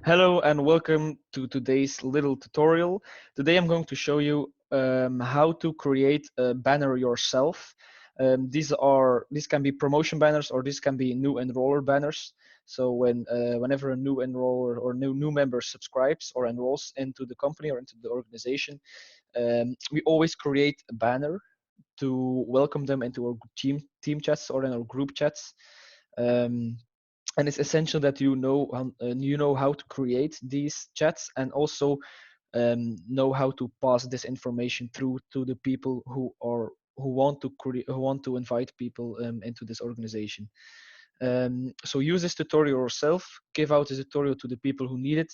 Hello and welcome to today's little tutorial. Today I'm going to show you how to create a banner yourself. These can be promotion banners or these can be new enroller banners. So whenever a new enroller or new member subscribes or enrolls into the company or into the organization, we always create a banner to welcome them into our team chats or in our group chats. Um, and it's essential that you know how to create these chats and also know how to pass this information through to the people who want to invite people into this organization. So use this tutorial yourself, give out this tutorial to the people who need it,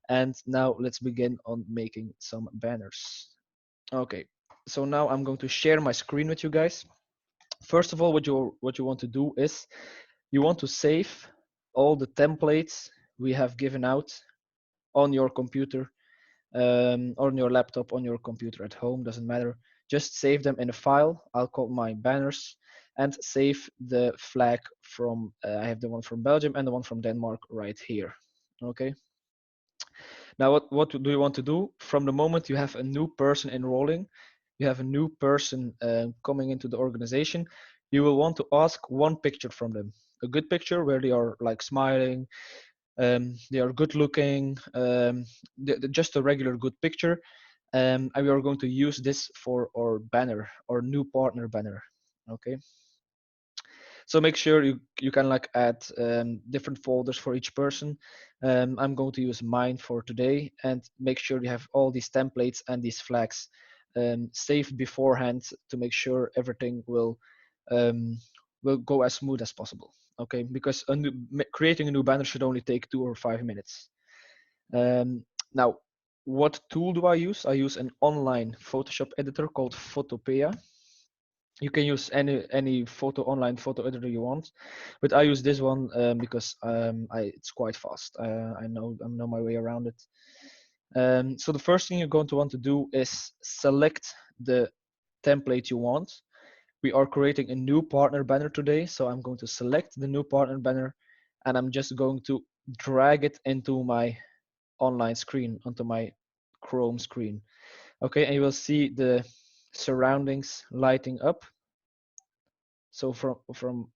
and now let's begin on making some banners. Okay, so now I'm going to share my screen with you guys. First of all, what you want to do is you want to save all the templates we have given out on your computer, on your laptop, on your computer at home, doesn't matter. Just save them in a file. I'll call my banners and save the flag from, I have the one from Belgium and the one from Denmark right here. Okay. Now, what do you want to do? From the moment you have a new person enrolling, you have a new person coming into the organization, you will want to ask one picture from them. A good picture where they are like smiling, they are good looking, just a regular good picture. And we are going to use this for our banner, our new partner banner. Okay. So make sure you can like add different folders for each person. I'm going to use mine for today, and make sure you have all these templates and these flags saved beforehand to make sure everything um, will go as smooth as possible. Okay, because creating a new banner should only take 2 or 5 minutes. Now, what tool do I use? I use an online Photoshop editor called Photopea. You can use any online photo editor you want, but I use this one because it's quite fast. I know my way around it. So the first thing you're going to want to do is select the template you want. We are creating a new partner banner today, so I'm going to select the new partner banner, and I'm just going to drag it into my online screen, onto my Chrome screen. Okay, and you will see the surroundings lighting up. So from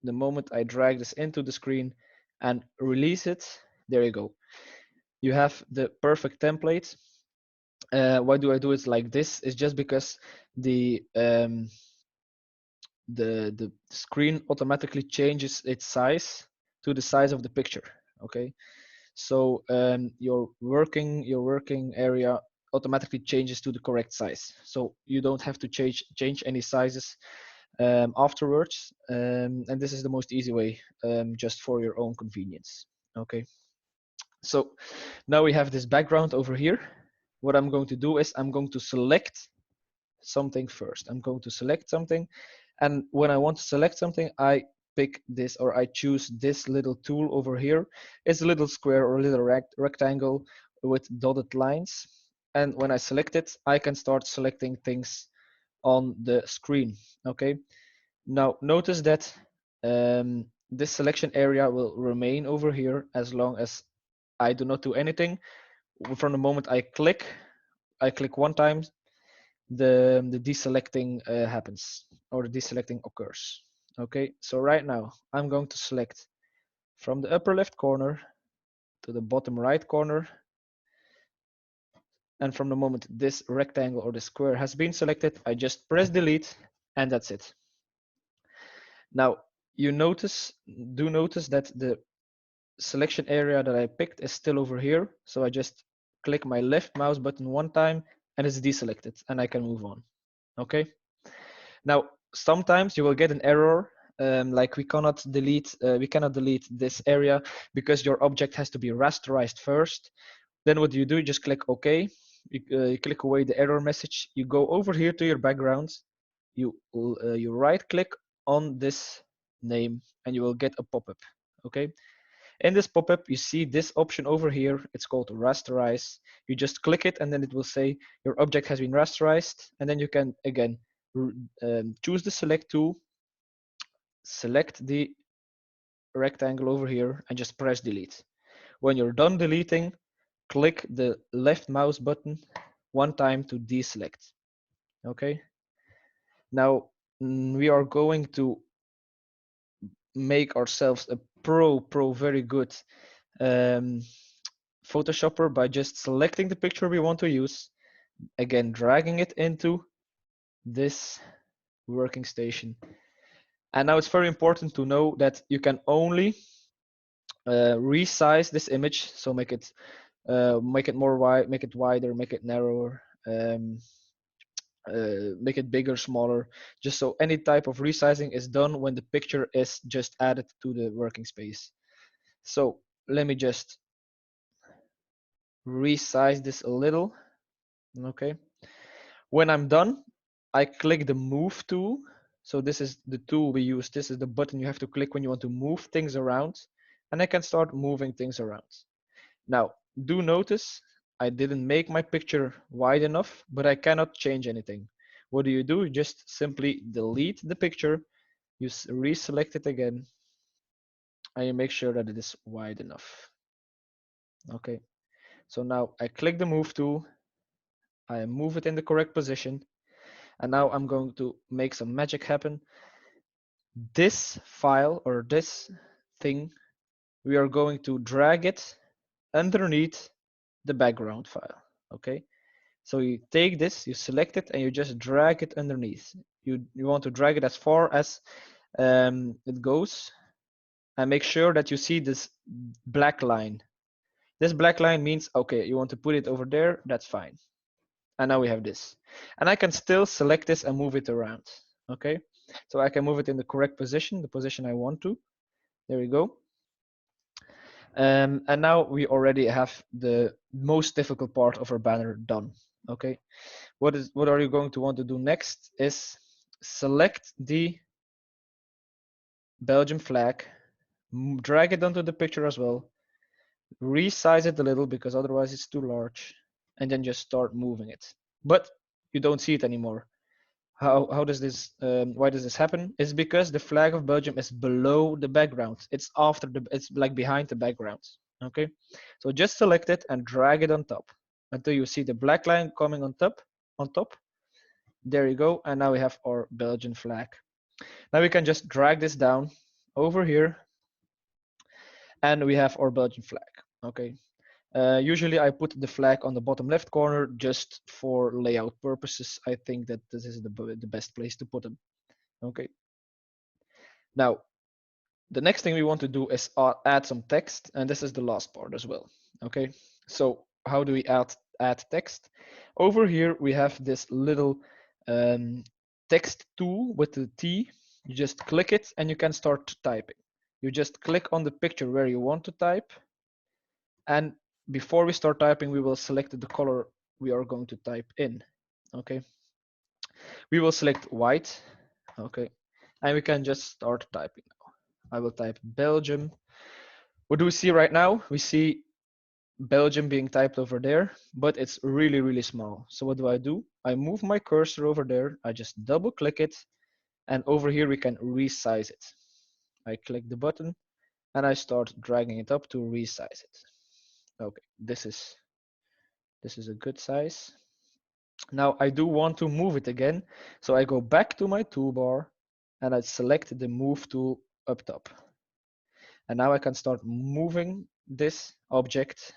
the moment I drag this into the screen and release it, there you go. You have the perfect template. Why do I do it like this? It's just because the screen automatically changes its size to the size of the picture. Okay, so your working area automatically changes to the correct size. So you don't have to change any sizes afterwards, and this is the most easy way, just for your own convenience. Okay, so now we have this background over here. What I'm going to do is I'm going to select something first. I'm going to select something, and when I want to select something, I pick this, or I choose this little tool over here. It's a little square or a little rectangle with dotted lines, and when I select it, I can start selecting things on the screen. Okay, now notice that this selection area will remain over here as long as I do not do anything. From the moment I click one time, the deselecting happens, or the deselecting occurs. Okay, so right now I'm going to select from the upper left corner to the bottom right corner, and from the moment this rectangle or the square has been selected, I just press delete, and that's it. Now you do notice that the selection area that I picked is still over here. So I just click my left mouse button one time and it's deselected, and I can move on. Okay. Now, sometimes you will get an error, like we cannot delete this area because your object has to be rasterized first. Then what do? You just click OK. You click away the error message. You go over here to your backgrounds. You right click on this name and you will get a pop-up. Okay. In this pop-up, you see this option over here. It's called rasterize. You just click it and then it will say your object has been rasterized. And then you can again choose the select tool, select the rectangle over here and just press delete. When you're done deleting, click the left mouse button one time to deselect. Okay. Now we are going to make ourselves a pro very good Photoshopper by just selecting the picture we want to use, again dragging it into this working station. And now it's very important to know that you can only resize this image, so make it more wide, make it wider, make it narrower, make it bigger, smaller, just so any type of resizing is done when the picture is just added to the working space. So let me just resize this a little. Okay. When I'm done, I click the move tool. So this is the tool we use. This is the button you have to click when you want to move things around. And I can start moving things around. Now, do notice I didn't make my picture wide enough, but I cannot change anything. What do? You just simply delete the picture, you reselect it again, and you make sure that it is wide enough. Okay, so now I click the move tool, I move it in the correct position, and now I'm going to make some magic happen. This file or this thing, we are going to drag it underneath the background file. Okay, so you take this, you select it, and you just drag it underneath. You want to drag it as far as it goes, and make sure that you see this black line. This black line means, okay, you want to put it over there, that's fine. And now we have this. And I can still select this and move it around. Okay, so I can move it in the correct position, the position I want to. There we go. And now we already have the most difficult part of our banner done. Okay, what are you going to want to do next is select the Belgian flag, drag it onto the picture as well, resize it a little because otherwise it's too large, and then just start moving it. But you don't see it anymore. How does this? Why does this happen? It's because the flag of Belgium is below the background. It's after the. It's like behind the background. Okay, so just select it and drag it on top until you see the black line coming on top. On top, there you go. And now we have our Belgian flag. Now we can just drag this down over here, and we have our Belgian flag. Okay. Usually I put the flag on the bottom left corner just for layout purposes. I think that this is the best place to put them. Okay. Now, the next thing we want to do is add some text, and this is the last part as well. Okay. So how do we add text? Over here we have this little text tool with the T. You just click it and you can start typing. You just click on the picture where you want to type, and before we start typing, we will select the color we are going to type in. Okay. We will select white. Okay. And we can just start typing now. I will type Belgium. What do we see right now? We see Belgium being typed over there, but it's really, really small. So what do? I move my cursor over there. I just double click it. And over here, we can resize it. I click the button and I start dragging it up to resize it. Okay, this is a good size. Now I do want to move it again, so I go back to my toolbar and I select the move tool up top. And now I can start moving this object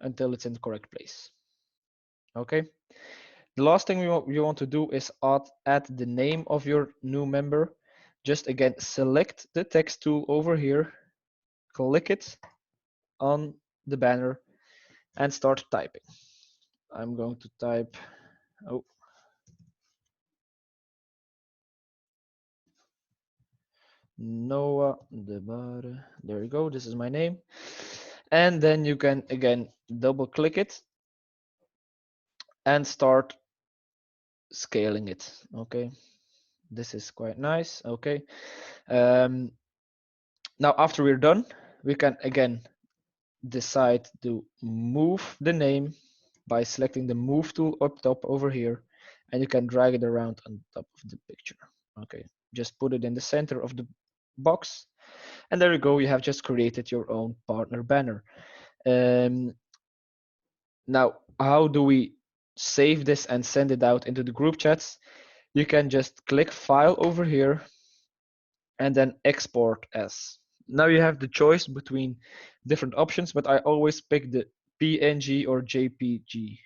until it's in the correct place. Okay. The last thing you want to do is add the name of your new member. Just again, select the text tool over here, click it on the banner and start typing. I'm going to type, oh, Noah Debare. There you go. This is my name. And then you can again double click it and start scaling it. Okay. This is quite nice. Okay. Now after we're done, we can again decide to move the name by selecting the move tool up top over here, and you can drag it around on top of the picture. Okay. Just put it in the center of the box. And there you go, you have just created your own partner banner. Um, Now, how do we save this and send it out into the group chats? You can just click File over here and then Export as. Now you have the choice between different options, but I always pick the PNG or JPG.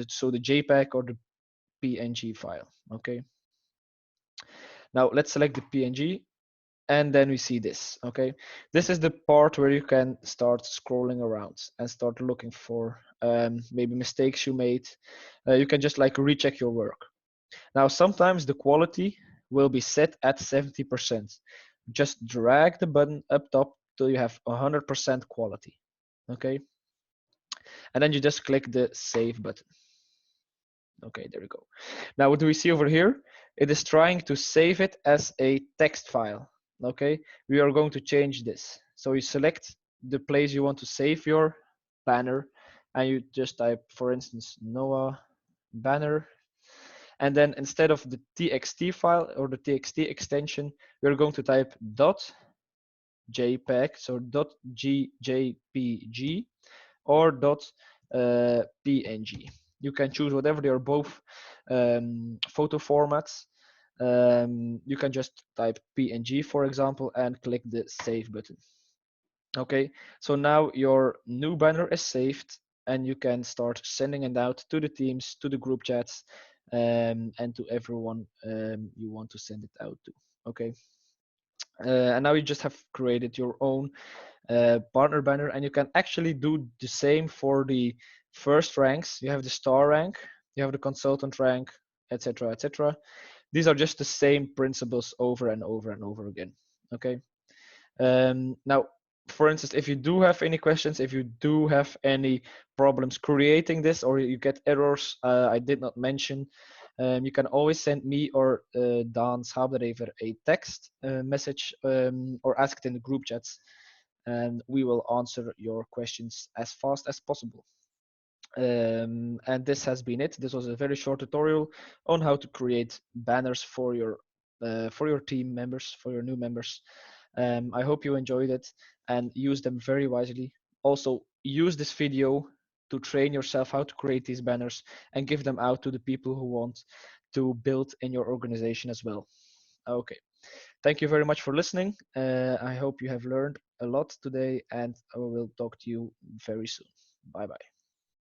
So the JPEG or the PNG file, okay? Now let's select the PNG and then we see this, okay? This is the part where you can start scrolling around and start looking for maybe mistakes you made. You can just like recheck your work. Now, sometimes the quality will be set at 70%. Just drag the button up top till you have 100% quality, okay? And then you just click the save button. Okay, there we go. Now, what do we see over here? It is trying to save it as a text file, okay? We are going to change this. So you select the place you want to save your banner and you just type, for instance, Noah banner. And then instead of the txt file or the txt extension, we're going to type .jpeg, so .gjpg or .png. You can choose whatever. They are both photo formats. You can just type PNG, for example, and click the save button. Okay, so now your new banner is saved and you can start sending it out to the teams, to the group chats, and to everyone you want to send it out to. Okay, and now you just have created your own partner banner, and you can actually do the same for the first ranks. You have the star rank, you have the consultant rank, etc., etc. These are just the same principles over and over and over again. Okay. Now, for instance, if you do have any questions, if you do have any problems creating this, or you get errors I did not mention, you can always send me or Daan Schaapdrijver a text message or ask it in the group chats, and we will answer your questions as fast as possible. And this has been it. This was a very short tutorial on how to create banners for your team members, for your new members. I hope you enjoyed it and use them very wisely. Also, use this video to train yourself how to create these banners and give them out to the people who want to build in your organization as well. Okay, thank you very much for listening. I hope you have learned a lot today, and I will talk to you very soon. Bye bye.